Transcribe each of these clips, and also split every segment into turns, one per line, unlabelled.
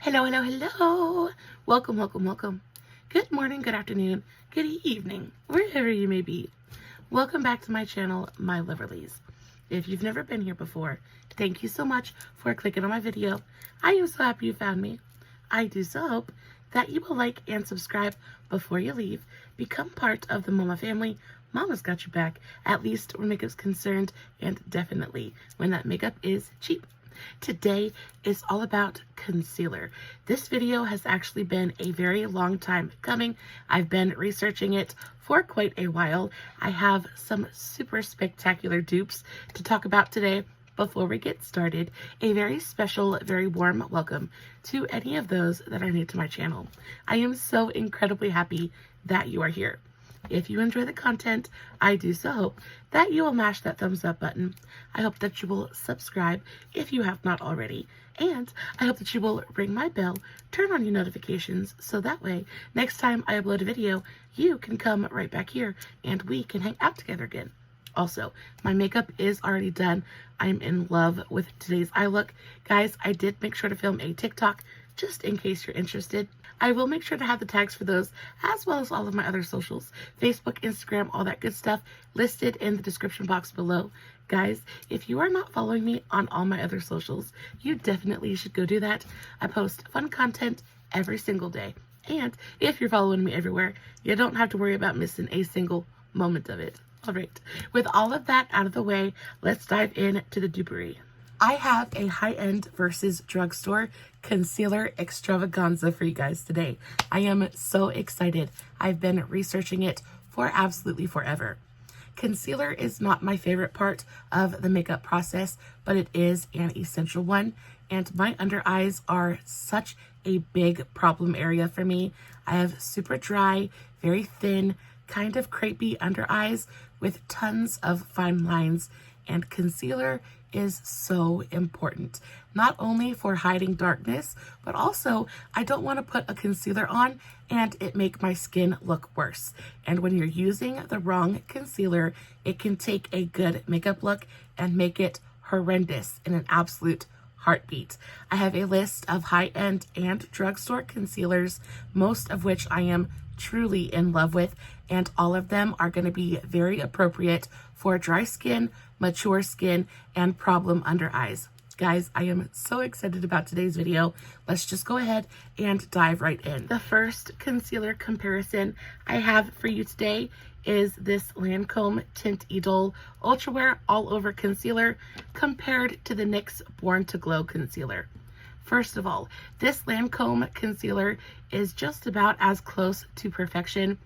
Hello, hello, hello. Welcome, welcome, welcome. Good morning, good afternoon, good evening, wherever you may be. Welcome back to my channel, My Loverlies. If you've never been here before, thank you so much for clicking on my video. I am so happy you found me. I do so hope that you will like and subscribe before you leave. Become part of the Mama family. Mama's got your back, at least when makeup's concerned, and definitely when that makeup is cheap. Today is all about concealer. This video has actually been a very long time coming. I've been researching it for quite a while. I have some super spectacular dupes to talk about today. Before we get started, a very special, very warm welcome to any of those that are new to my channel. I am so incredibly happy that you are here. If you enjoy the content, I do so hope that you will mash that thumbs up button. I hope that you will subscribe if you have not already. And I hope that you will ring my bell, turn on your notifications, so that way, next time I upload a video, you can come right back here and we can hang out together again. Also, my makeup is already done. I'm in love with today's eye look. Guys, I did make sure to film a TikTok just in case you're interested. I will make sure to have the tags for those as well as all of my other socials, Facebook, Instagram, all that good stuff listed in the description box below. Guys, if you are not following me on all my other socials, you definitely should go do that. I post fun content every single day. And if you're following me everywhere, you don't have to worry about missing a single moment of it. All right, with all of that out of the way, let's dive into the dupery. I have a high-end versus drugstore concealer extravaganza for you guys today. I am so excited. I've been researching it for absolutely forever. Concealer is not my favorite part of the makeup process, but it is an essential one. And my under eyes are such a big problem area for me. I have super dry, very thin, kind of crepey under eyes with tons of fine lines, and concealer is so important, not only for hiding darkness, but also I don't want to put a concealer on and it make my skin look worse. And when you're using the wrong concealer, it can take a good makeup look and make it horrendous in an absolute heartbeat. I have a list of high-end and drugstore concealers, most of which I am truly in love with, and all of them are going to be very appropriate for dry skin, mature skin, and problem under eyes. Guys, I am so excited about today's video. Let's just go ahead and dive right in. The first concealer comparison I have for you today is this Lancome Tint Idole Ultra Wear All Over Concealer compared to the NYX Born to Glow Concealer. First of all, this Lancome concealer is just about as close to perfection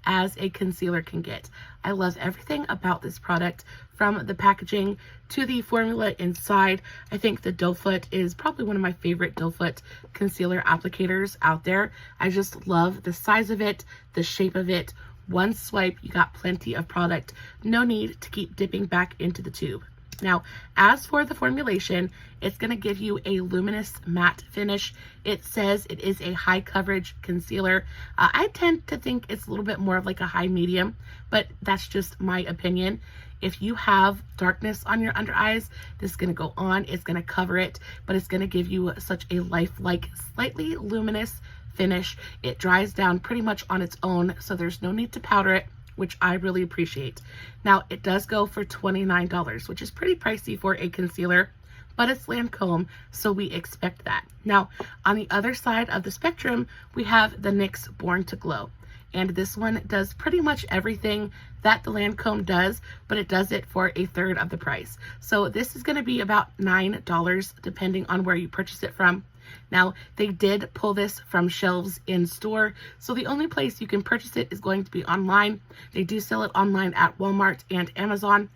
as a concealer can get. I love everything about this product, from the packaging to the formula inside. I think the Doe Foot is probably one of my favorite Doe Foot concealer applicators out there. I just love the size of it, the shape of it. One swipe, you got plenty of product. No need to keep dipping back into the tube. Now, as for the formulation, it's going to give you a luminous matte finish. It says it is a high coverage concealer. I tend to think it's a little bit more of like a high medium, but that's just my opinion. If you have darkness on your under eyes, this is going to go on. It's going to cover it, but it's going to give you such a lifelike, slightly luminous finish. It dries down pretty much on its own, so there's no need to powder it, which I really appreciate. Now, it does go for $29, which is pretty pricey for a concealer, but it's Lancome, so we expect that. Now, on the other side of the spectrum, we have the NYX Born to Glow. And this one does pretty much everything that the Lancome does, but it does it for a third of the price. So this is going to be about $9, depending on where you purchase it from. Now, they did pull this from shelves in store, so the only place you can purchase it is going to be online. They do sell it online at Walmart and Amazon.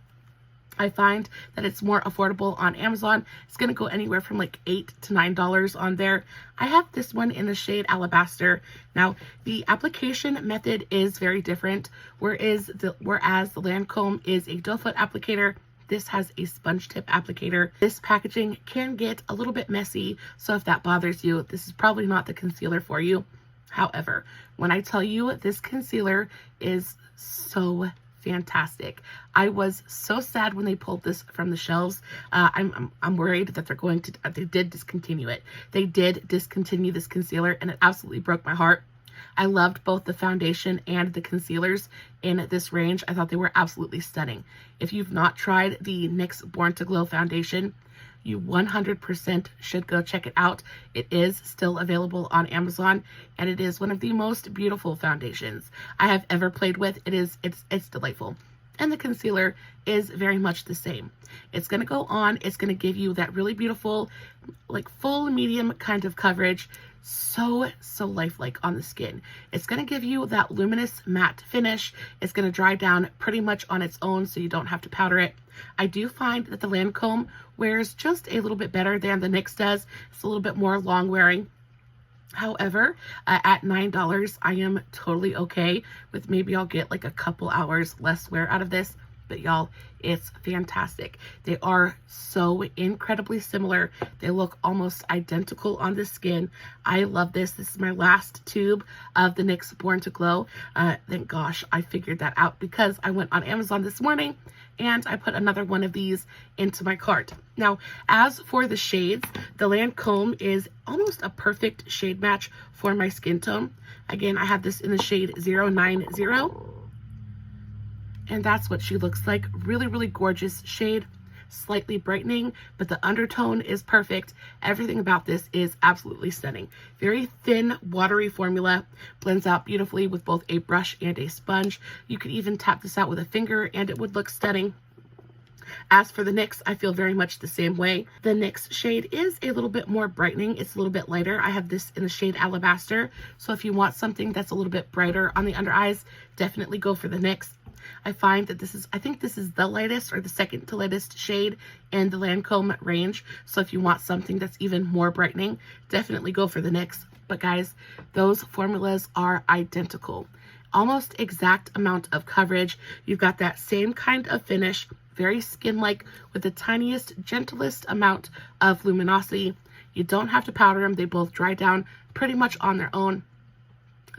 I find that it's more affordable on Amazon. It's going to go anywhere from like $8 to $9 on there. I have this one in the shade Alabaster. Now, the application method is very different, whereas the Lancome is a doe foot applicator. This has a sponge tip applicator. This packaging can get a little bit messy, so if that bothers you, this is probably not the concealer for you. However, when I tell you this concealer is so fantastic. I was so sad when they pulled this from the shelves. I'm worried that they did discontinue it. They did discontinue this concealer, and it absolutely broke my heart. I loved both the foundation and the concealers in this range. I thought they were absolutely stunning. If you've not tried the NYX Born to Glow foundation, you 100% should go check it out. It is still available on Amazon, and it is one of the most beautiful foundations I have ever played with. It's delightful. And the concealer is very much the same. It's going to go on. It's going to give you that really beautiful, like full medium kind of coverage. So lifelike on the skin. It's going to give you that luminous matte finish. It's going to dry down pretty much on its own, so you don't have to powder it. I do find that the Lancome wears just a little bit better than the NYX does. It's a little bit more long wearing. However, at $9, I am totally okay with maybe I'll get like a couple hours less wear out of this. But y'all, it's fantastic. They are so incredibly similar. They look almost identical on the skin. I love this. This is my last tube of the NYX Born to Glow. Thank gosh I figured that out, because I went on Amazon this morning and I put another one of these into my cart. Now, as for the shades, the Lancome is almost a perfect shade match for my skin tone. Again, I have this in the shade 090. And that's what she looks like. Really gorgeous shade, slightly brightening, but the undertone is perfect. Everything about this is absolutely stunning. Very thin, watery formula, blends out beautifully with both a brush and a sponge. You could even tap this out with a finger and it would look stunning. As for the NYX, I feel very much the same way. The NYX shade is a little bit more brightening. It's a little bit lighter. I have this in the shade Alabaster. So if you want something that's a little bit brighter on the under eyes, definitely go for the NYX. I find that I think this is the lightest or the second to lightest shade in the Lancome range. So if you want something that's even more brightening, definitely go for the NYX. But guys, those formulas are identical. Almost exact amount of coverage. You've got that same kind of finish, very skin-like with the tiniest, gentlest amount of luminosity. You don't have to powder them. They both dry down pretty much on their own.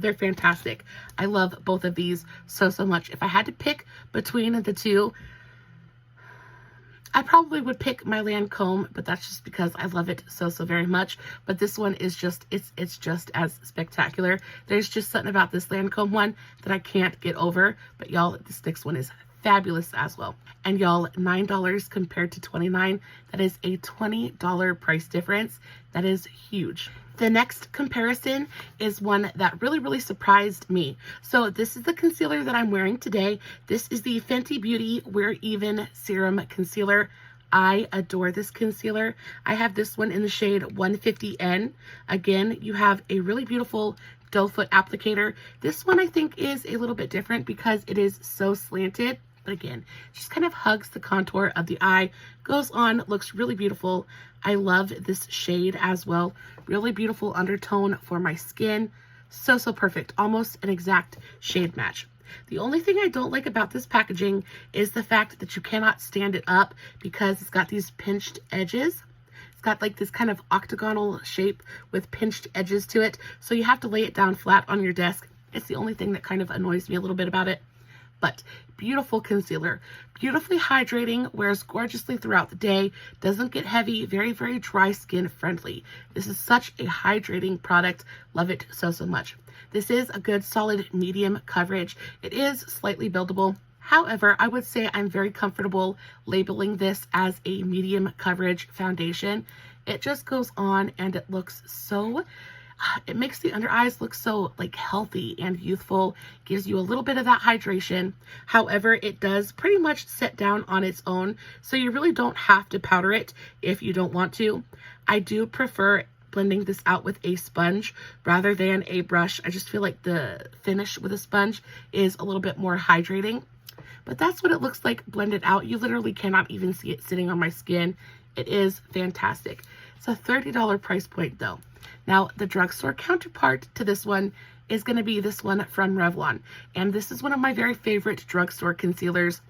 They're fantastic. I love both of these so much. If I had to pick between the two, I probably would pick my Lancome, but that's just because I love it so very much. But this one is just, it's just as spectacular. There's just something about this Lancome one that I can't get over. But y'all, this next one is fabulous as well. And y'all, $9 compared to $29, that is a $20 price difference. That is huge. The next comparison is one that really surprised me. So this is the concealer that I'm wearing today. This is the Fenty Beauty Wear Even Serum Concealer. I adore this concealer. I have this one in the shade 150N. Again, you have a really beautiful doe foot applicator. This one I think is a little bit different because it is so slanted. But again, just kind of hugs the contour of the eye, goes on, looks really beautiful. I love this shade as well. Really beautiful undertone for my skin. So perfect. Almost an exact shade match. The only thing I don't like about this packaging is the fact that you cannot stand it up because it's got these pinched edges. It's got like this kind of octagonal shape with pinched edges to it. So you have to lay it down flat on your desk. It's the only thing that kind of annoys me a little bit about it. But beautiful concealer, beautifully hydrating, wears gorgeously throughout the day, doesn't get heavy, very dry skin friendly. This is such a hydrating product. Love it so much. This is a good solid medium coverage. It is slightly buildable. However, I would say I'm very comfortable labeling this as a medium coverage foundation. It just goes on and it looks so, it makes the under eyes look so like healthy and youthful, gives you a little bit of that hydration. However, it does pretty much set down on its own, so you really don't have to powder it if you don't want to. I do prefer blending this out with a sponge rather than a brush. I just feel like the finish with a sponge is a little bit more hydrating. But that's what it looks like blended out. You literally cannot even see it sitting on my skin. It is fantastic. It's a $30 price point though. Now, the drugstore counterpart to this one is going to be this one from Revlon. And this is one of my very favorite drugstore concealers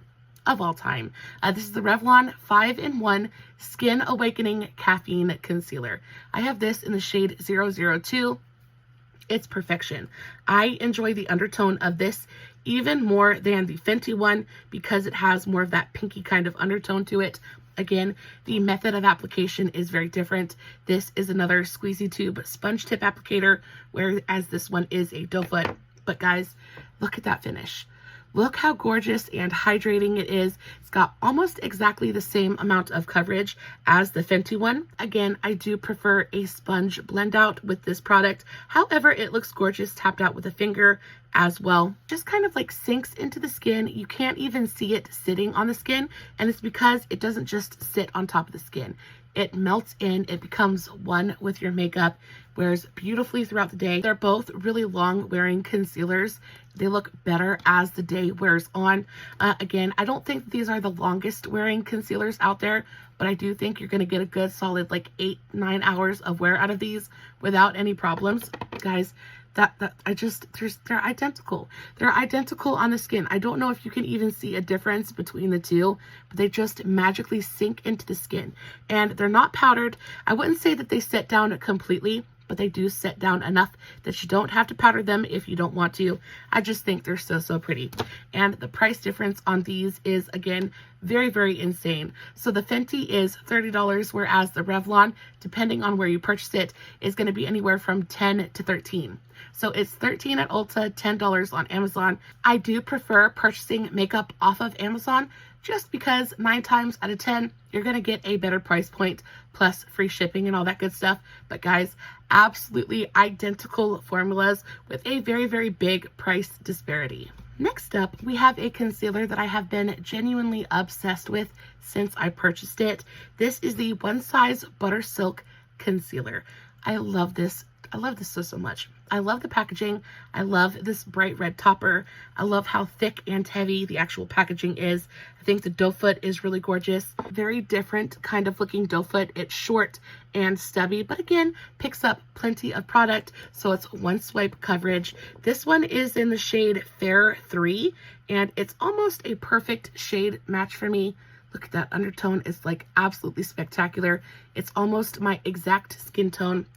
of all time. This is the Revlon 5-in-1 Skin Awakening Caffeine Concealer. I have this in the shade 002. It's perfection. I enjoy the undertone of this even more than the Fenty one because it has more of that pinky kind of undertone to it. Again, the method of application is very different. This is another squeezy tube sponge tip applicator, whereas this one is a doe foot. But guys, look at that finish. Look how gorgeous and hydrating it is. It's got almost exactly the same amount of coverage as the Fenty one. Again, I do prefer a sponge blend out with this product. However, it looks gorgeous tapped out with a finger as well. Just kind of like sinks into the skin. You can't even see it sitting on the skin, and it's because it doesn't just sit on top of the skin. It melts in, it becomes one with your makeup, wears beautifully throughout the day. They're both really long wearing concealers. They look better as the day wears on. Again, I don't think these are the longest wearing concealers out there, but I do think you're going to get a good solid like 8-9 hours of wear out of these without any problems. Guys, they're identical. They're identical on the skin. I don't know if you can even see a difference between the two, but they just magically sink into the skin. And they're not powdered. I wouldn't say that they set down completely, but they do set down enough that you don't have to powder them if you don't want to. I just think they're so pretty. And the price difference on these is, again, very insane. So the Fenty is $30, whereas the Revlon, depending on where you purchase it, is going to be anywhere from $10 to $13. So it's $13 at Ulta, $10 on Amazon. I do prefer purchasing makeup off of Amazon just because 9 times out of 10, you're going to get a better price point plus free shipping and all that good stuff. But guys, absolutely identical formulas with a very big price disparity. Next up, we have a concealer that I have been genuinely obsessed with since I purchased it. This is the One Size Butter Silk Concealer. I love this. I love this so much. I love the packaging. I love this bright red topper. I love how thick and heavy the actual packaging is. I think the doe foot is really gorgeous. Very different kind of looking doe foot. It's short and stubby, but again, picks up plenty of product. So it's one swipe coverage. This one is in the shade Fair 3, and it's almost a perfect shade match for me. Look at that undertone. It's like absolutely spectacular. It's almost my exact skin tone.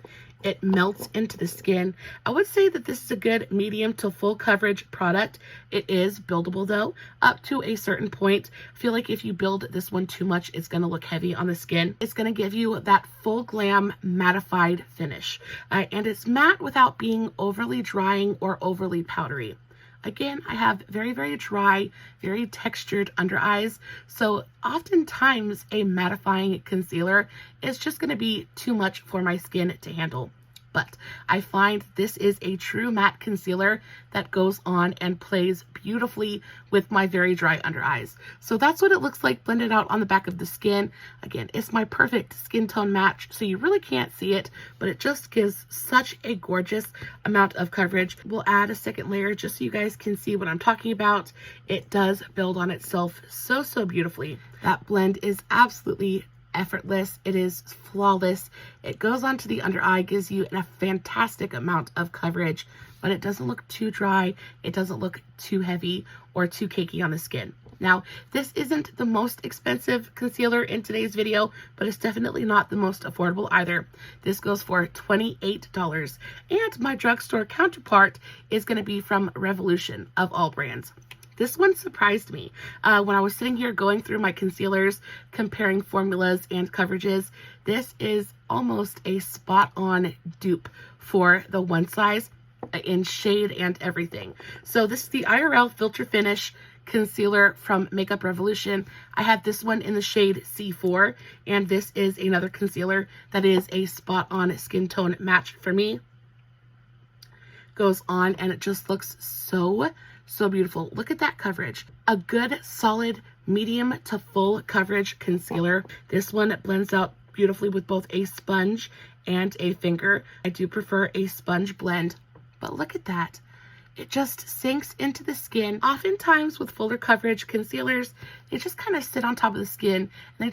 It melts into the skin. I would say that this is a good medium to full coverage product. It is buildable though, up to a certain point. I feel like if you build this one too much, it's going to look heavy on the skin. It's going to give you that full glam mattified finish. And it's matte without being overly drying or overly powdery. Again, I have very dry, very textured under eyes, so oftentimes a mattifying concealer is just going to be too much for my skin to handle. But I find this is a true matte concealer that goes on and plays beautifully with my very dry under eyes. So that's what it looks like blended out on the back of the skin. Again, it's my perfect skin tone match, so you really can't see it, but it just gives such a gorgeous amount of coverage. We'll add a second layer just so you guys can see what I'm talking about. It does build on itself so beautifully. That blend is absolutely effortless. It is flawless. It goes onto the under eye, gives you a fantastic amount of coverage, but it doesn't look too dry. It doesn't look too heavy or too cakey on the skin. Now, this isn't the most expensive concealer in today's video, but it's definitely not the most affordable either. This goes for $28, and my drugstore counterpart is going to be from Revolution, of all brands. This one surprised me. When I was sitting here going through my concealers, comparing formulas and coverages, this is almost a spot-on dupe for the One Size in shade and everything. So this is the IRL Filter Finish Concealer from Makeup Revolution. I have this one in the shade C4, and this is another concealer that is a spot-on skin tone match for me. Goes on, and it just looks so beautiful. Look at that coverage. A good solid medium to full coverage concealer. This one blends out beautifully with both a sponge and a finger. I do prefer a sponge blend, but look at that. It just sinks into the skin. Oftentimes with fuller coverage concealers, they just kind of sit on top of the skin, and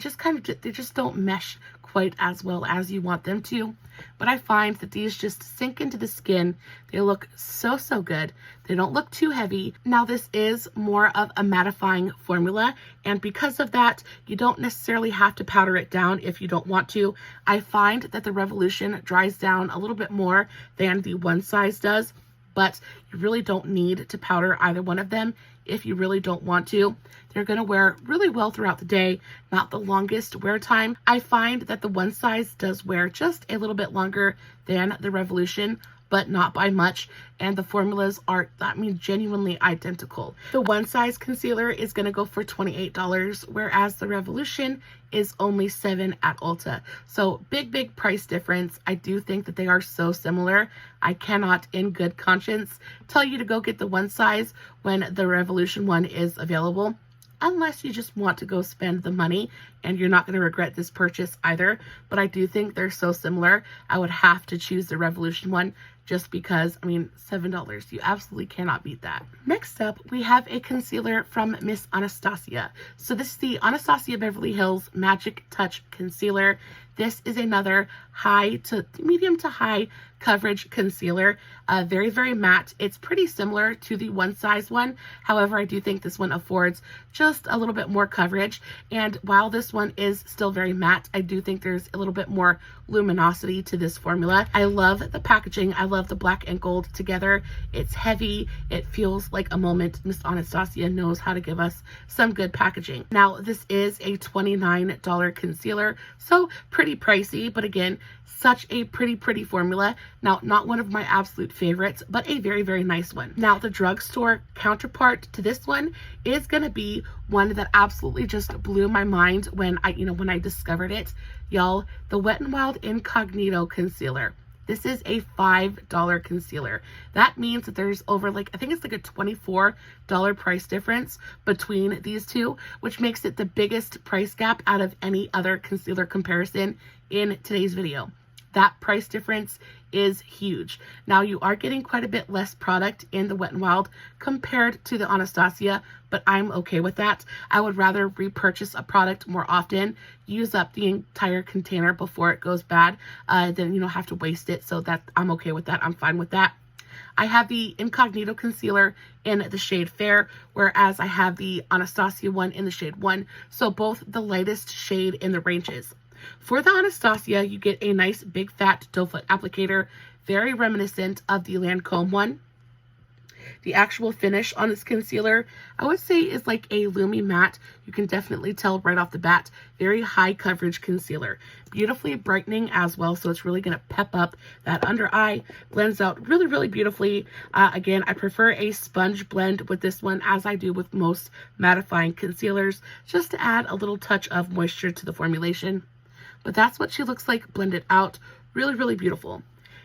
they just don't mesh quite as well as you want them to. But I find that these just sink into the skin. They look so good. They don't look too heavy. Now this is more of a mattifying formula, and because of that, you don't necessarily have to powder it down if you don't want to. I find that the Revolution dries down a little bit more than the One Size does, but you really don't need to powder either one of them if you really don't want to. They're going to wear really well throughout the day, not the longest wear time. I find that the One Size does wear just a little bit longer than the Revolution, but not by much, and the formulas are, genuinely identical. The One Size concealer is going to go for $28, whereas the Revolution is only $7 at Ulta. So big price difference. I do think that they are so similar. I cannot in good conscience tell you to go get the One Size when the Revolution one is available, unless you just want to go spend the money, and you're not going to regret this purchase either. But I do think they're so similar. I would have to choose the Revolution one just because, $7. You absolutely cannot beat that. Next up, we have a concealer from Miss Anastasia. So this is the Anastasia Beverly Hills Magic Touch Concealer. This is another medium to high coverage concealer. Very matte. It's pretty similar to the One Size one. However, I do think this one affords just a little bit more coverage. And while this one is still very matte, I do think there's a little bit more luminosity to this formula. I love the packaging. I love the black and gold together. It's heavy. It feels like a moment. Miss Anastasia knows how to give us some good packaging. Now, this is a $29 concealer, so pretty pricey, but again, such a pretty formula. Now, not one of my absolute favorites, but a very nice one. Now, the drugstore counterpart to this one is going to be one that absolutely just blew my mind when I discovered it. Y'all, the Wet n Wild Incognito Concealer. This is a $5 concealer. That means that there's over I think it's like a $24 price difference between these two, which makes it the biggest price gap out of any other concealer comparison in today's video. That price difference is huge. Now, you are getting quite a bit less product in the Wet n Wild compared to the Anastasia, but I'm okay with that. I would rather repurchase a product more often, use up the entire container before it goes bad, than have to waste it. So that I'm okay with that. I'm fine with that. I have the Incognito concealer in the shade Fair, whereas I have the Anastasia one in the shade 1. So both the lightest shade in the ranges. For the Anastasia, you get a nice big fat doe foot applicator, very reminiscent of the Lancome one. The actual finish on this concealer, I would say, is like a Lumi matte. You can definitely tell right off the bat. Very high coverage concealer. Beautifully brightening as well, so it's really going to pep up that under eye. Blends out really beautifully. Again, I prefer a sponge blend with this one, as I do with most mattifying concealers, just to add a little touch of moisture to the formulation. But that's what she looks like blended out. Really beautiful.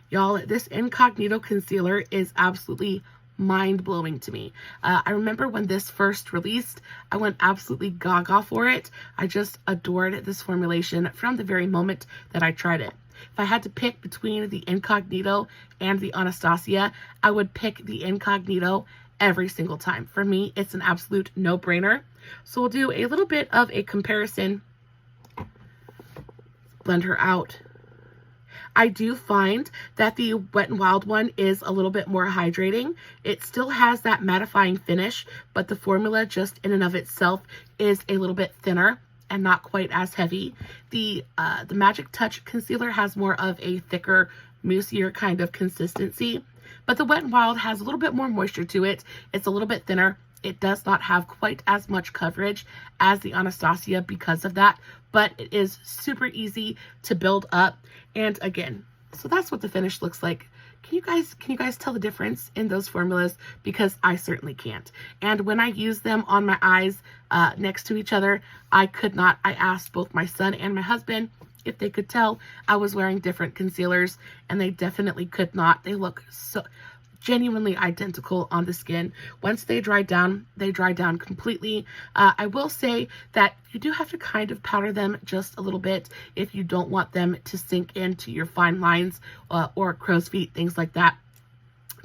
Y'all, this Incognito concealer is absolutely mind-blowing to me. I remember when this first released, I went absolutely gaga for it. I just adored this formulation from the very moment that I tried it. If I had to pick between the Incognito and the Anastasia, I would pick the Incognito every single time. For me, it's an absolute no-brainer. So we'll do a little bit of a comparison. Blend her out. I do find that the Wet n Wild one is a little bit more hydrating. It still has that mattifying finish, but the formula just in and of itself is a little bit thinner and not quite as heavy. The Magic Touch concealer has more of a thicker, moussier kind of consistency, but the Wet n Wild has a little bit more moisture to it. It's a little bit thinner. It does not have quite as much coverage as the Anastasia because of that, but it is super easy to build up. And again, so that's what the finish looks like. Can you guys tell the difference in those formulas? Because I certainly can't. And when I use them on my eyes next to each other, I could not. I asked both my son and my husband if they could tell I was wearing different concealers, and they definitely could not. They look so genuinely identical on the skin. Once they dry down completely. I will say that you do have to kind of powder them just a little bit if you don't want them to sink into your fine lines or crow's feet, things like that.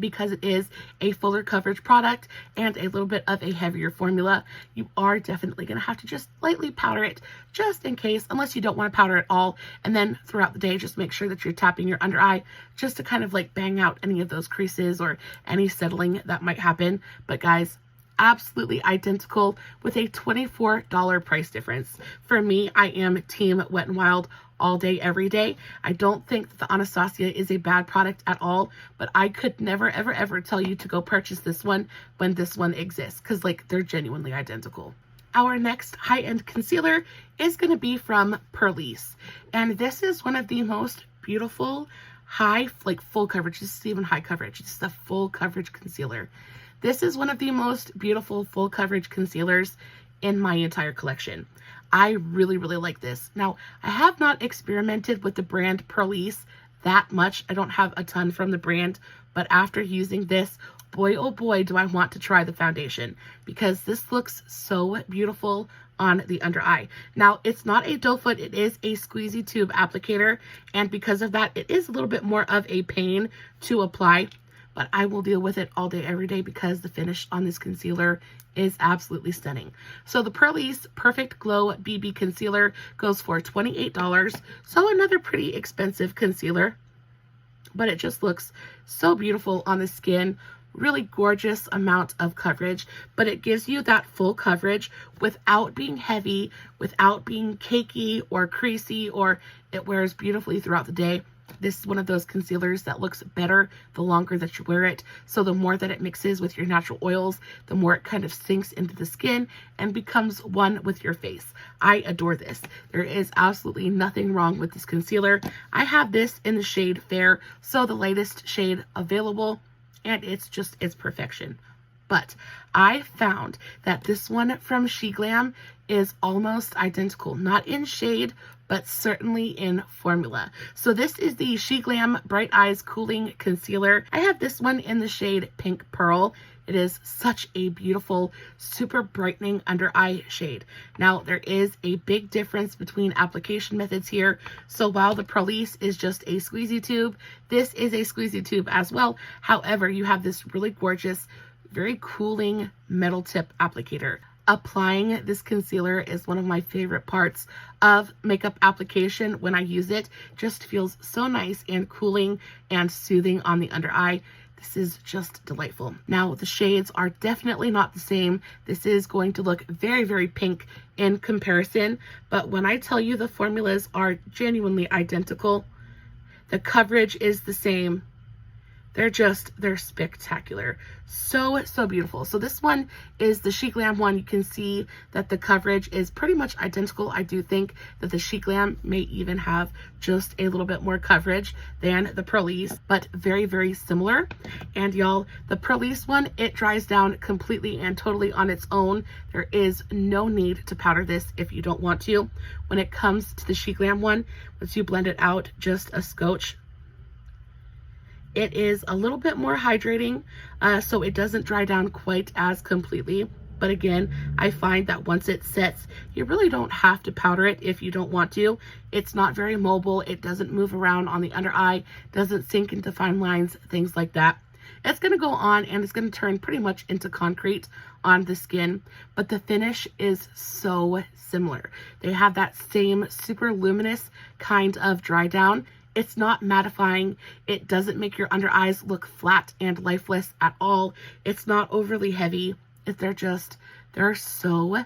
because it is a fuller coverage product and a little bit of a heavier formula, you are definitely going to have to just lightly powder it just in case, unless you don't want to powder at all. And then throughout the day, just make sure that you're tapping your under eye just to kind of like bang out any of those creases or any settling that might happen. But guys, absolutely identical with a $24 price difference. For me, I am team Wet n Wild all day, every day. I don't think that the Anastasia is a bad product at all, but I could never, ever, ever tell you to go purchase this one when this one exists, because like they're genuinely identical. Our next high-end concealer is going to be from Purlisse, and this is one of the most beautiful high, like full coverage. This is even high coverage. This is a full coverage concealer. This is one of the most beautiful full coverage concealers in my entire collection. I really, really like this. Now, I have not experimented with the brand Purlisse that much. I don't have a ton from the brand, but after using this, boy, oh boy, do I want to try the foundation, because this looks so beautiful on the under eye. Now, it's not a doe foot, it is a squeezy tube applicator, and because of that, it is a little bit more of a pain to apply, but I will deal with it all day, every day, because the finish on this concealer is absolutely stunning. So the Purlisse Perfect Glow BB Concealer goes for $28. So another pretty expensive concealer, but it just looks so beautiful on the skin. Really gorgeous amount of coverage, but it gives you that full coverage without being heavy, without being cakey or creasy, or it wears beautifully throughout the day. This is one of those concealers that looks better the longer that you wear it. So the more that it mixes with your natural oils, the more it kind of sinks into the skin and becomes one with your face. I adore this. There is absolutely nothing wrong with this concealer. I have this in the shade Fair, so the lightest shade available, and it's perfection. But I found that this one from SheGlam is almost identical, not in shade, but certainly in formula. So this is the SheGlam Bright Eyes Cooling Concealer. I have this one in the shade Pink Pearl. It is such a beautiful, super brightening under eye shade. Now, there is a big difference between application methods here. So while the Purlisse is just a squeezy tube, this is a squeezy tube as well. However, you have this really gorgeous, very cooling metal tip applicator. Applying this concealer is one of my favorite parts of makeup application. When I use it, just feels so nice and cooling and soothing on the under eye. This is just delightful. Now, the shades are definitely not the same. This is going to look very, very pink in comparison, but when I tell you the formulas are genuinely identical, the coverage is the same. They're spectacular. So beautiful. So this one is the SheGlam one. You can see that the coverage is pretty much identical. I do think that the SheGlam may even have just a little bit more coverage than the Purlisse, but very, very similar. And y'all, the Purlisse one, it dries down completely and totally on its own. There is no need to powder this if you don't want to. When it comes to the SheGlam one, once you blend it out just a scotch, it is a little bit more hydrating, so it doesn't dry down quite as completely. But again, I find that once it sets, you really don't have to powder it if you don't want to. It's not very mobile. It doesn't move around on the under eye, doesn't sink into fine lines, things like that. It's going to go on and it's going to turn pretty much into concrete on the skin, but the finish is so similar. They have that same super luminous kind of dry down. It's not mattifying. It doesn't make your under eyes look flat and lifeless at all. It's not overly heavy. They're so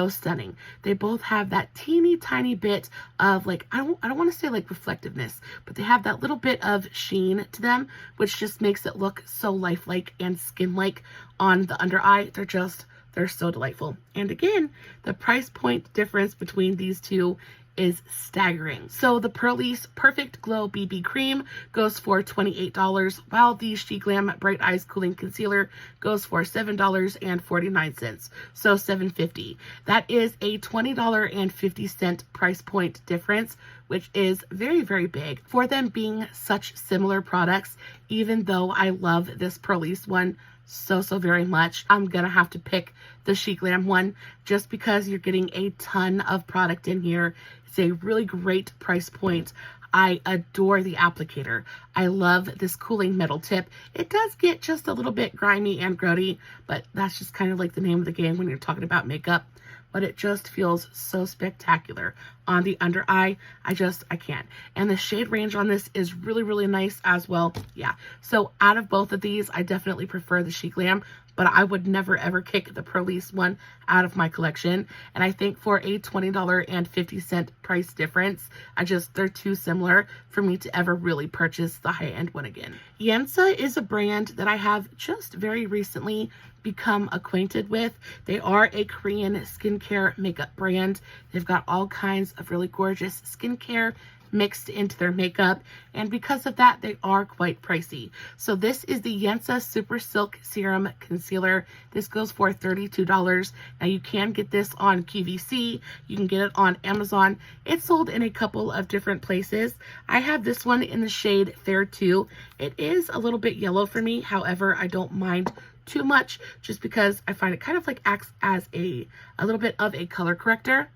stunning. They both have that teeny tiny bit of like, I don't want to say like reflectiveness, but they have that little bit of sheen to them, which just makes it look so lifelike and skin-like on the under eye. They're so delightful. And again, the price point difference between these two is staggering. So the Purlisse Perfect Glow BB Cream goes for $28, while the SheGlam Bright Eyes Cooling Concealer goes for $7.49, so $7.50. That is a $20.50 price point difference, which is very, very big for them being such similar products. Even though I love this Purlisse one so very much, I'm gonna have to pick the SheGlam one just because you're getting a ton of product in here. It's a really great price point. I adore the applicator. I love this cooling metal tip. It does get just a little bit grimy and grody, but that's just kind of like the name of the game when you're talking about makeup. But it just feels so spectacular on the under eye. I can't. And the shade range on this is really, really nice as well. Yeah. So out of both of these, I definitely prefer the Chic Glam, but I would never ever kick the Prolice one out of my collection. And I think for a $20.50 price difference, they're too similar for me to ever really purchase the high-end one again. Yensa is a brand that I have just very recently become acquainted with. They are a Korean skincare makeup brand. They've got all kinds of really gorgeous skincare mixed into their makeup, and because of that, they are quite pricey. So this is the Yensa Super Silk Serum Concealer. This goes for $32. Now you can get this on QVC, you can get it on Amazon. It's sold in a couple of different places. I have this one in the shade Fair 2. It is a little bit yellow for me, however, I don't mind too much just because I find it kind of like acts as a little bit of a color corrector.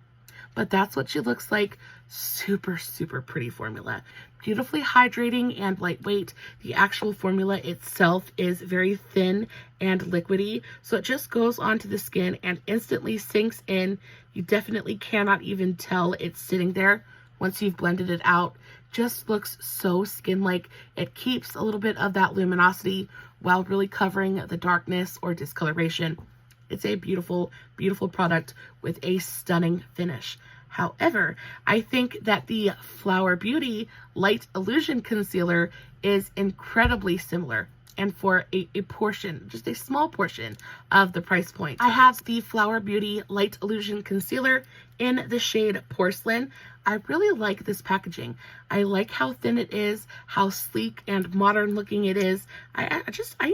But that's what she looks like. Super, super pretty formula. Beautifully hydrating and lightweight. The actual formula itself is very thin and liquidy, so it just goes onto the skin and instantly sinks in. You definitely cannot even tell it's sitting there once you've blended it out. Just looks so skin-like. It keeps a little bit of that luminosity while really covering the darkness or discoloration. It's a beautiful, beautiful product with a stunning finish. However, I think that the Flower Beauty Light Illusion Concealer is incredibly similar, and for a portion, just a small portion of the price point. I have the Flower Beauty Light Illusion Concealer in the shade Porcelain. I really like this packaging. I like how thin it is, how sleek and modern looking it is. I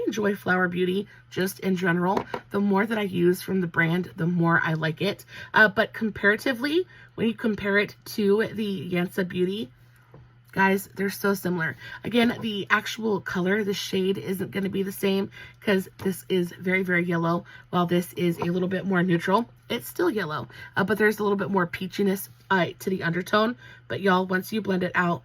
enjoy Flower Beauty just in general. The more that I use from the brand, the more I like it. But comparatively, when you compare it to the Yensa Beauty, guys, they're so similar. Again, the actual color, the shade isn't going to be the same because this is very, very yellow, while this is a little bit more neutral. It's still yellow, but there's a little bit more peachiness to the undertone. But y'all, once you blend it out,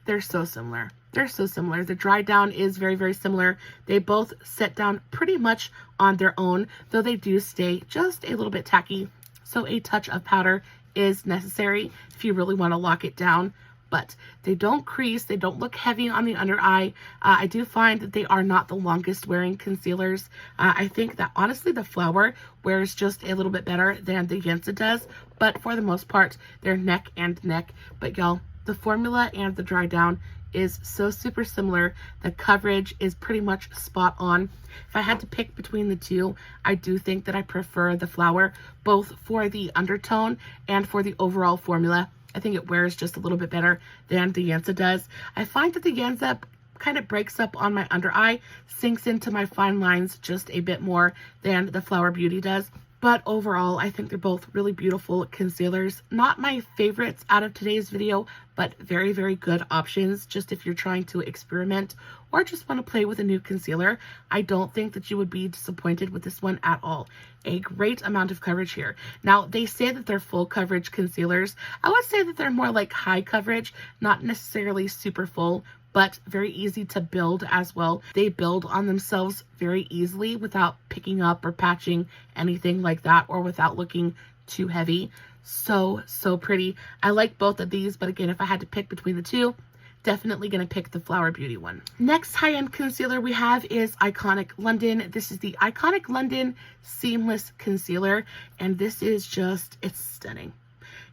they're so similar. They're so similar. The dry down is very, very similar. They both set down pretty much on their own, though they do stay just a little bit tacky. So a touch of powder is necessary if you really want to lock it down, but they don't crease. They don't look heavy on the under eye. I do find that they are not the longest wearing concealers. I think that honestly the Flower wears just a little bit better than the Yensa does, but for the most part, they're neck and neck. But y'all, the formula and the dry down is so super similar. The coverage is pretty much spot on. If I had to pick between the two, I do think that I prefer the Flower, both for the undertone and for the overall formula. I think it wears just a little bit better than the Yensa does. I find that the Yensa kind of breaks up on my under eye, sinks into my fine lines just a bit more than the Flower Beauty does. But overall, I think they're both really beautiful concealers. Not my favorites out of today's video, but very, very good options just if you're trying to experiment or just want to play with a new concealer. I don't think that you would be disappointed with this one at all. A great amount of coverage here. Now, they say that they're full coverage concealers. I would say that they're more like high coverage, not necessarily super full, but very easy to build as well. They build on themselves very easily without picking up or patching anything like that, or without looking too heavy. So, so pretty. I like both of these, but again, if I had to pick between the two, definitely going to pick the Flower Beauty one. Next high-end concealer we have is Iconic London. This is the Iconic London Seamless Concealer, and this is just, it's stunning.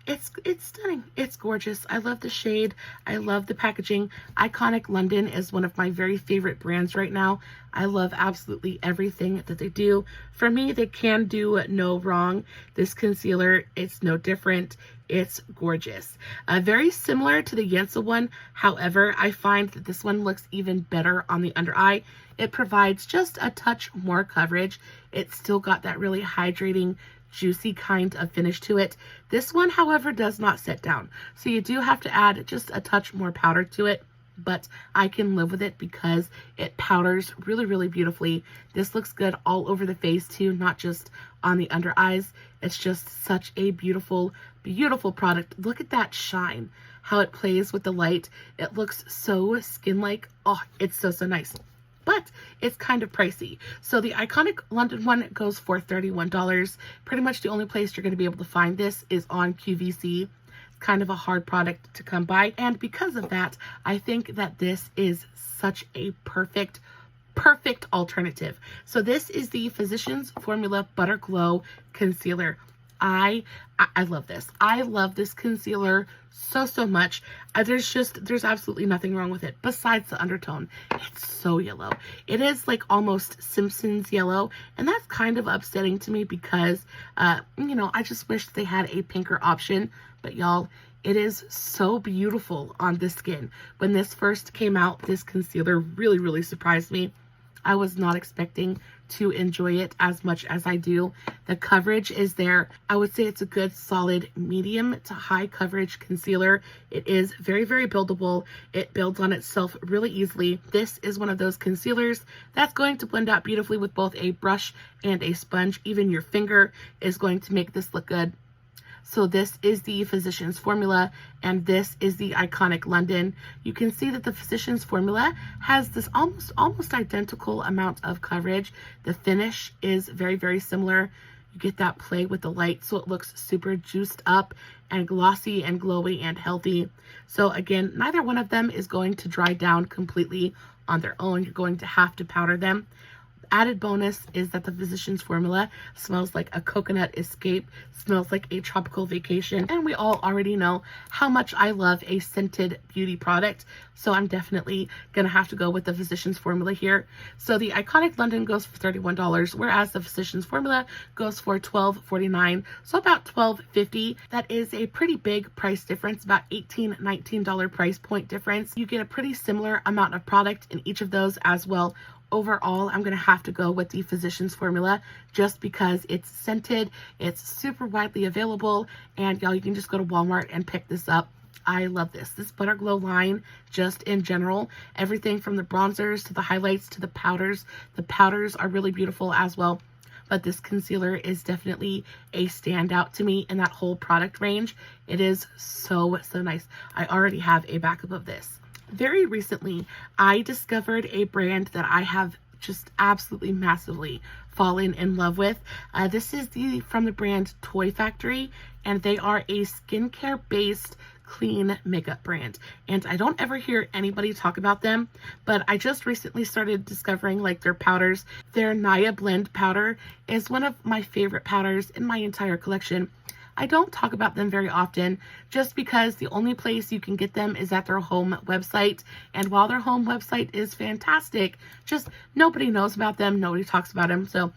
It's stunning. It's gorgeous. I love the shade. I love the packaging. Iconic London is one of my very favorite brands right now. I love absolutely everything that they do. For me, they can do no wrong. This concealer, it's no different. It's gorgeous. Very similar to the Yensa one. However, I find that this one looks even better on the under eye. It provides just a touch more coverage. It's still got that really hydrating, juicy kind of finish to it. This one, however, does not set down, so you do have to add just a touch more powder to it, but I can live with it because it powders really, really beautifully. This looks good all over the face too, not just on the under eyes. It's just such a beautiful, beautiful product. Look at that shine, how it plays with the light. It looks so skin-like. Oh, it's so, so nice. But it's kind of pricey. So the Iconic London one goes for $31. Pretty much the only place you're going to be able to find this is on QVC. Kind of a hard product to come by, and because of that, I think that this is such a perfect alternative. So this is the Physicians Formula Butter Glow Concealer. I love this. I love this concealer so much. There's absolutely nothing wrong with it besides the undertone. It's so yellow. It is like almost Simpsons yellow, and that's kind of upsetting to me because you know, I just wish they had a pinker option. But y'all, it is so beautiful on the skin. When this first came out, this concealer really surprised me. I was not expecting to enjoy it as much as I do. The coverage is there. I would say it's a good solid medium to high coverage concealer. It is very buildable. It builds on itself really easily. This is one of those concealers that's going to blend out beautifully with both a brush and a sponge. Even your finger is going to make this look good. So this is the Physicians Formula, and this is the Iconic London. You can see that the Physicians Formula has this almost identical amount of coverage. The finish is very similar. You get that play with the light, so it looks super juiced up and glossy and glowy and healthy. So again, neither one of them is going to dry down completely on their own. You're going to have to powder them. Added bonus is that the Physicians Formula smells like a coconut escape, smells like a tropical vacation, and we all already know how much I love a scented beauty product, so I'm definitely gonna have to go with the Physicians Formula here. So the Iconic London goes for $31, whereas the Physicians Formula goes for $12.49, so about $12.50. That is a pretty big price difference, about $18, $19 price point difference. You get a pretty similar amount of product in each of those as well. Overall, I'm going to have to go with the Physicians Formula just because it's scented, it's super widely available, and y'all, you can just go to Walmart and pick this up. I love this. This Butter Glow line, just in general, everything from the bronzers to the highlights to the powders. The powders are really beautiful as well, but this concealer is definitely a standout to me in that whole product range. It is so nice. I already have a backup of this. Very recently, I discovered a brand that I have just absolutely massively fallen in love with. This is from the brand Toy Factory, and they are a skincare based clean makeup brand, and I don't ever hear anybody talk about them, but I just recently started discovering like their powders. Their Naya Blend powder is one of my favorite powders in my entire collection. I don't talk about them very often just because the only place you can get them is at their home website. And while their home website is fantastic, just nobody knows about them. Nobody talks about them. So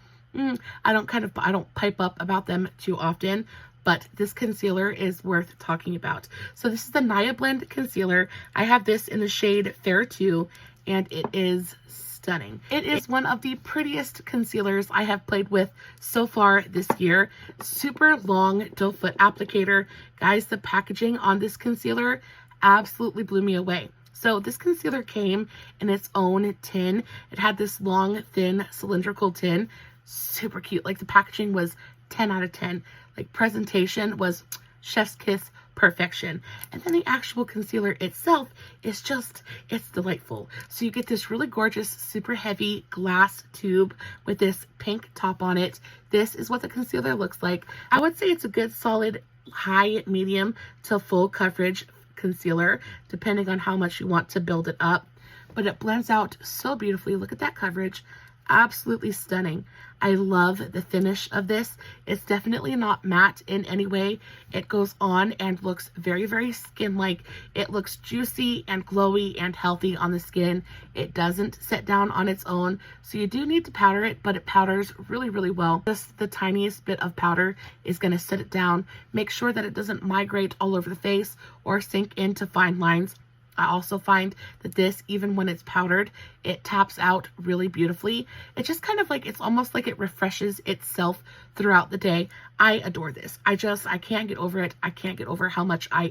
I don't pipe up about them too often, but this concealer is worth talking about. So this is the Naya Blend concealer. I have this in the shade Fair 2, and it is stunning. It is one of the prettiest concealers I have played with so far this year. Super long doe foot applicator. Guys, the packaging on this concealer absolutely blew me away. So this concealer came in its own tin. It had this long, thin, cylindrical tin. Super cute. Like the packaging was 10 out of 10. Like presentation was chef's kiss perfection. And then the actual concealer itself is just, it's delightful. So you get this really gorgeous, super heavy glass tube with this pink top on it. This is what the concealer looks like. I would say it's a good solid high, medium to full coverage concealer, depending on how much you want to build it up. But it blends out so beautifully. Look at that coverage. Absolutely stunning. I love the finish of this. It's definitely not matte in any way. It goes on and looks very skin-like. It looks juicy and glowy and healthy on the skin. It doesn't set down on its own, so you do need to powder it, but it powders really well. Just the tiniest bit of powder is going to set it down. Make sure that it doesn't migrate all over the face or sink into fine lines. I also find that this, even when it's powdered, it taps out really beautifully. It's just kind of like, it's almost like it refreshes itself throughout the day. I adore this. I can't get over it. I can't get over how much I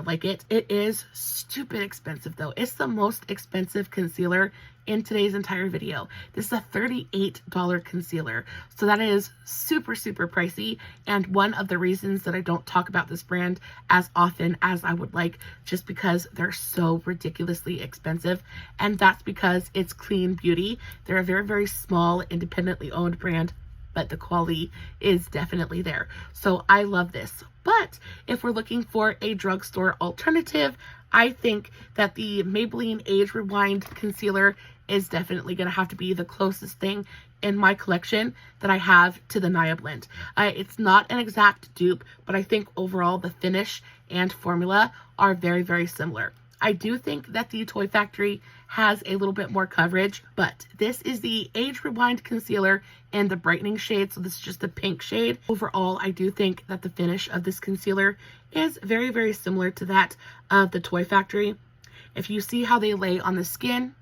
like it. It is stupid expensive though. It's the most expensive concealer in today's entire video. This is a $38 concealer. So that is super, super pricey. And one of the reasons that I don't talk about this brand as often as I would like, just because they're so ridiculously expensive. And that's because it's clean beauty. They're a very, very small, independently owned brand, but the quality is definitely there. So I love this. But if we're looking for a drugstore alternative, I think that the Maybelline Age Rewind concealer is definitely going to have to be the closest thing in my collection that I have to the Naya blend. It's not an exact dupe, but I think overall the finish and formula are very, very similar. I do think that the Toy Factory has a little bit more coverage, but this is the Age Rewind concealer in the brightening shade, so this is just the pink shade. Overall, I do think that the finish of this concealer is very, very similar to that of the Toy Factory. If you see how they lay on the skin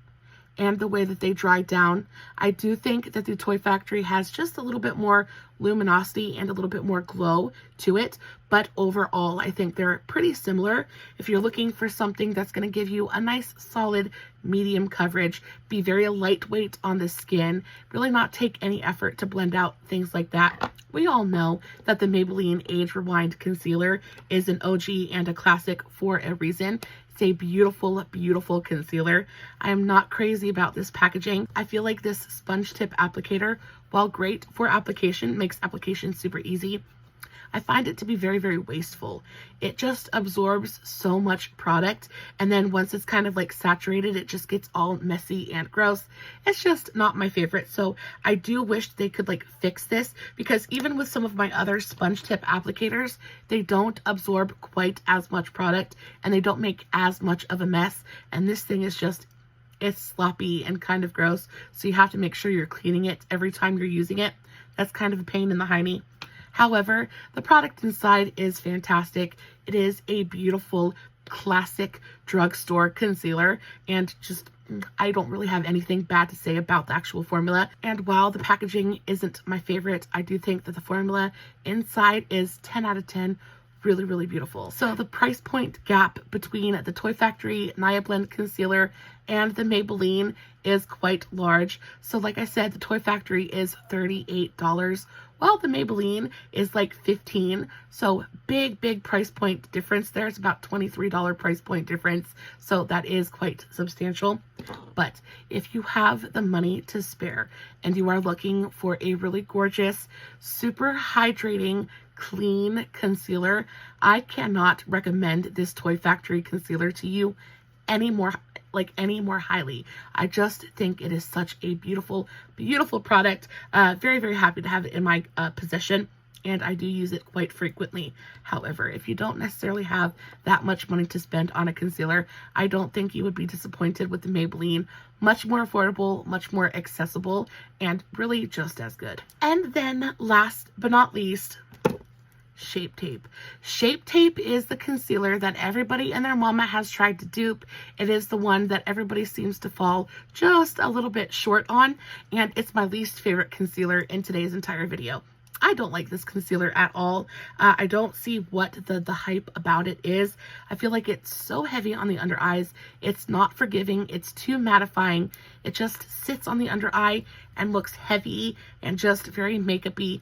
and the way that they dry down, I do think that the Toy Factory has just a little bit more luminosity and a little bit more glow to it, but overall I think they're pretty similar. If you're looking for something that's going to give you a nice solid medium coverage, be very lightweight on the skin, really not take any effort to blend out, things like that, we all know that the Maybelline Age Rewind concealer is an OG and a classic for a reason. It's a beautiful, beautiful concealer. I am not crazy about this packaging. I feel like this sponge tip applicator, while great for application, makes application super easy, I find it to be very, very wasteful. It just absorbs so much product, and then once it's kind of like saturated, it just gets all messy and gross. It's just not my favorite. So I do wish they could like fix this, because even with some of my other sponge tip applicators, they don't absorb quite as much product and they don't make as much of a mess. And this thing is just, it's sloppy and kind of gross. So you have to make sure you're cleaning it every time you're using it. That's kind of a pain in the hiney. However, the product inside is fantastic. It is a beautiful, classic drugstore concealer, and just, I don't really have anything bad to say about the actual formula. And while the packaging isn't my favorite, I do think that the formula inside is 10 out of 10. Really, really beautiful. So the price point gap between the Toy Factory Naya Blend Concealer and the Maybelline is quite large. So like I said, the Toy Factory is $38, while the Maybelline is like $15. So big price point difference. There's about $23 price point difference. So that is quite substantial. But if you have the money to spare and you are looking for a really gorgeous, super hydrating, clean concealer, I cannot recommend this Toy Factory concealer to you any more highly. I just think it is such a beautiful, beautiful product. Very, very happy to have it in my possession, and I do use it quite frequently. However, if you don't necessarily have that much money to spend on a concealer, I don't think you would be disappointed with the Maybelline. Much more affordable, much more accessible, and really just as good. And then last but not least, Shape Tape. Shape Tape is the concealer that everybody and their mama has tried to dupe. It is the one that everybody seems to fall just a little bit short on, and it's my least favorite concealer in today's entire video. I don't like this concealer at all. I don't see what the hype about it is. I feel like it's so heavy on the under eyes. It's not forgiving. It's too mattifying. It just sits on the under eye and looks heavy and just very makeup-y.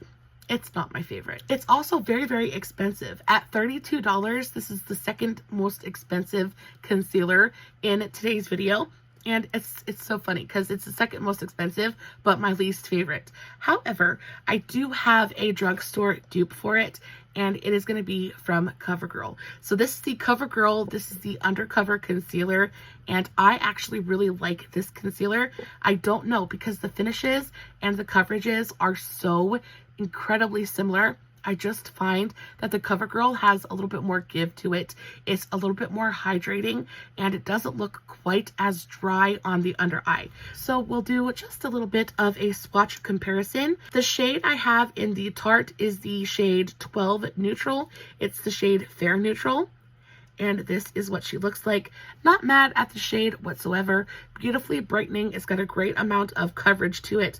It's not my favorite. It's also very, very expensive. At $32, this is the second most expensive concealer in today's video. And it's so funny because it's the second most expensive, but my least favorite. However, I do have a drugstore dupe for it, and it is going to be from CoverGirl. So this is the CoverGirl. This is the Undercover Concealer, and I actually really like this concealer. I don't know, because the finishes and the coverages are so incredibly similar. I just find that the CoverGirl has a little bit more give to it. It's a little bit more hydrating, and it doesn't look quite as dry on the under eye. So we'll do just a little bit of a swatch comparison. The shade I have in the Tarte is the shade 12 Neutral. It's the shade Fair Neutral. And this is what she looks like. Not mad at the shade whatsoever. Beautifully brightening. It's got a great amount of coverage to it.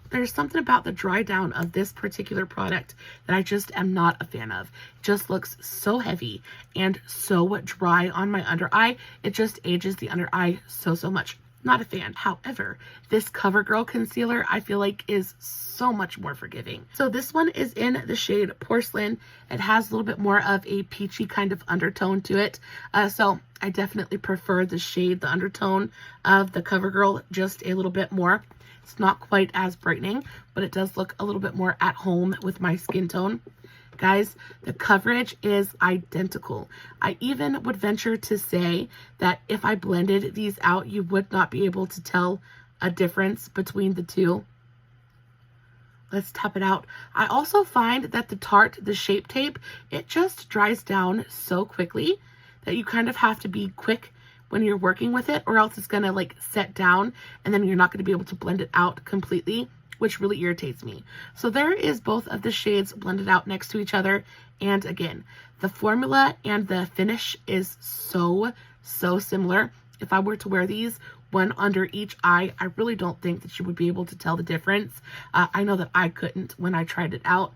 There's something about the dry down of this particular product that I just am not a fan of. It just looks so heavy and so dry on my under eye. It just ages the under eye so much. Not a fan. However, this CoverGirl concealer I feel like is so much more forgiving. So this one is in the shade Porcelain. It has a little bit more of a peachy kind of undertone to it. So I definitely prefer the shade, the undertone of the CoverGirl just a little bit more. It's not quite as brightening, but it does look a little bit more at home with my skin tone. Guys, the coverage is identical. I even would venture to say that if I blended these out, you would not be able to tell a difference between the two. Let's tap it out. I also find that the Tarte, the Shape Tape, it just dries down so quickly that you kind of have to be quick when you're working with it, or else it's gonna like set down and then you're not gonna be able to blend it out completely, which really irritates me. So there is both of the shades blended out next to each other. And again, the formula and the finish is so similar. If I were to wear these one under each eye, I really don't think that you would be able to tell the difference. I know that I couldn't when I tried it out.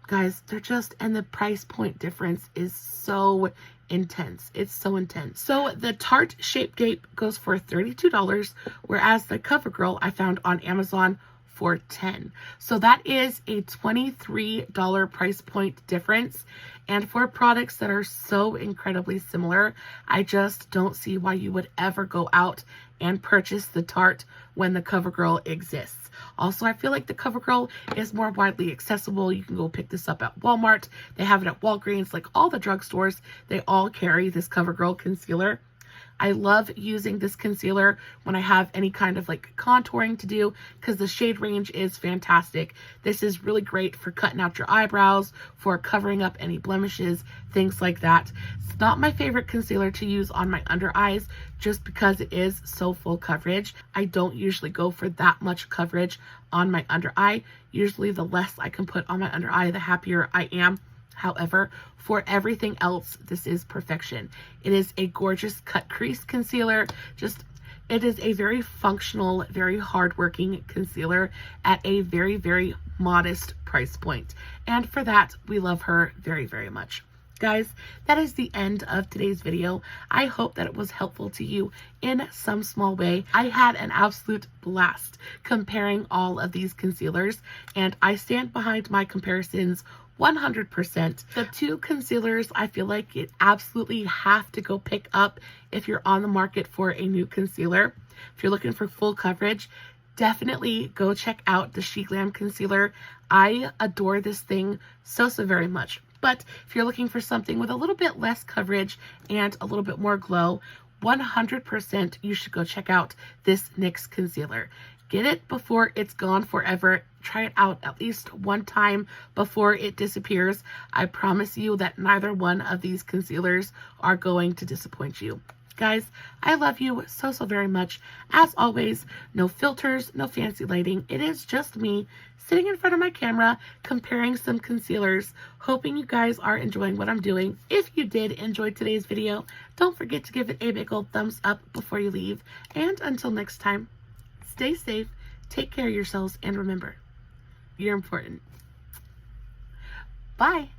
Guys, they're just, and the price point difference is so intense. It's so intense. So the Tarte Shape Tape goes for $32, whereas the CoverGirl I found on Amazon for $10. So that is a $23 price point difference. And for products that are so incredibly similar, I just don't see why you would ever go out and purchase the Tarte when the CoverGirl exists. Also, I feel like the CoverGirl is more widely accessible. You can go pick this up at Walmart. They have it at Walgreens. Like all the drugstores, they all carry this CoverGirl concealer. I love using this concealer when I have any kind of like contouring to do because the shade range is fantastic. This is really great for cutting out your eyebrows, for covering up any blemishes, things like that. It's not my favorite concealer to use on my under eyes just because it is so full coverage. I don't usually go for that much coverage on my under eye. Usually the less I can put on my under eye, the happier I am. However, for everything else, this is perfection. It is a gorgeous cut crease concealer. It is a very functional, very hardworking concealer at a very modest price point. And for that, we love her very much. Guys, that is the end of today's video. I hope that it was helpful to you in some small way. I had an absolute blast comparing all of these concealers, and I stand behind my comparisons 100%. The two concealers I feel like you absolutely have to go pick up if you're on the market for a new concealer. If you're looking for full coverage, definitely go check out the She Glam concealer. I adore this thing so very much. But if you're looking for something with a little bit less coverage and a little bit more glow, 100% you should go check out this NYX concealer. Get it before it's gone forever. Try it out at least one time before it disappears. I promise you that neither one of these concealers are going to disappoint you. Guys, I love you so very much. As always, no filters, no fancy lighting. It is just me sitting in front of my camera comparing some concealers, hoping you guys are enjoying what I'm doing. If you did enjoy today's video, don't forget to give it a big old thumbs up before you leave. And until next time, stay safe, take care of yourselves, and remember, you're important. Bye.